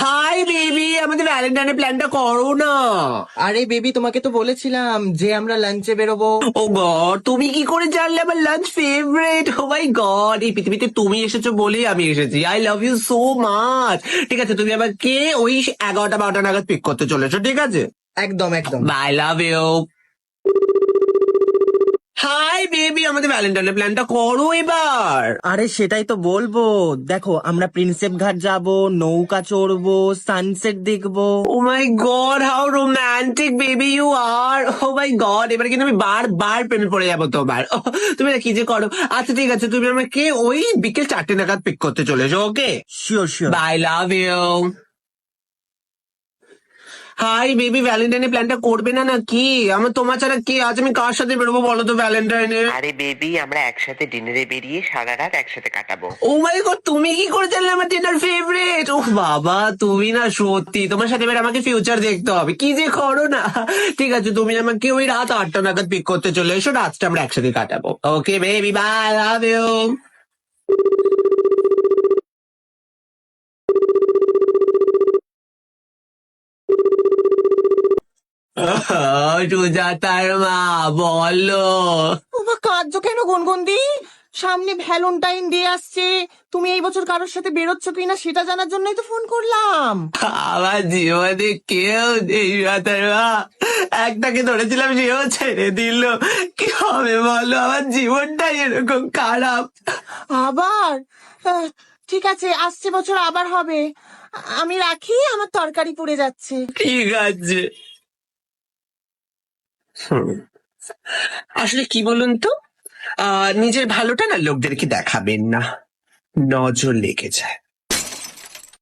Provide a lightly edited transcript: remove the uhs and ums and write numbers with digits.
High baby, আমাদের ভ্যালেন্টাইনের প্ল্যানটা করো না। আরে বেবি, তোমাকে তো বলেছিলাম যে আমরা লাঞ্চে বেরোবো। ও গড, তুমি কি করে জানলে আমার lunch favourite? Oh my god, এই পৃথিবীতে তুমি এসেছো বলেই আমি এসেছি। I love you so much. ঠিক আছে, তুমি আমাকে ওই 11টা 12টা নাগাদ পিক করতে চলেছো, ঠিক আছে? একদম একদম। Bye, love you. Hi baby, আমাদের ভ্যালেন্টাইনের প্ল্যানটা করো এবার। আরে সেটাই তো বলবো। দেখো, আমরা প্রিন্সেপ ঘাট যাব, নৌকা চড়বো, সানসেট দেখবো। Oh my god, how romantic baby you are. Oh my god, এবার কিন্তু আমি বারবার প্রেমে পড়ে যাবো তোমার। তুমি না কি যে করো। আচ্ছা ঠিক আছে, তুমি আমাকে ওই বিকেল 4টে নাগাদ পিক করতে চলে এসো, okay? Sure sure. Bye, love you. Hi baby, ভ্যালেন্টাইনের প্ল্যানটা করবে না নাকি? আমার তোমার ছাড়া কে আজ, আমি কার সাথে বেরোবো বলো তো ভ্যালেন্টাইনে? আরে বেবি, আমরা একসাথে ডিনারে বেরিয়ে সারা রাত একসাথে কাটাবো। ও মাই গড, তুমি কি করে জানলে আমার ডিনার ফেভারিট? ও বাবা, তুমি না সত্যি, তোমার সাথে এবার আমাকে ফিউচার দেখতে হবে, কি যে করো না। ঠিক আছে, তুমি আমাকে ওই রাত 8টা নাগাদ পিক করতে চলে এসো, রাতটা আমরা একসাথে কাটাবো। Okay baby, bye, love you. সুজাতার মা, বলো। বাবা, কাঁদছো কেন গুনগুনদি? সামনে ভ্যালেন্টাইন ডে আসছে। তুমি এই বছর কারোর সাথে বেরোচ্ছ কিনা সেটা জানার জন্যই তো ফোন করলাম। আমার জীবনে কেউ নেই সুজাতার মা, একটাকে ধরেছিলাম, সেও ছেড়ে দিল। কি হবে বলো, আমার জীবনটাই এরকম খারাপ। আবার? আহ, ঠিক আছে, আসছে বছর আবার হবে। আমি রাখি, আমার তরকারি পুড়ে যাচ্ছে। ঠিক আছে। হুম, আসলে কি বলুন তো, নিজের ভালোটা না লোকদেরকে দেখাবেন না, নজর লেগে যায়।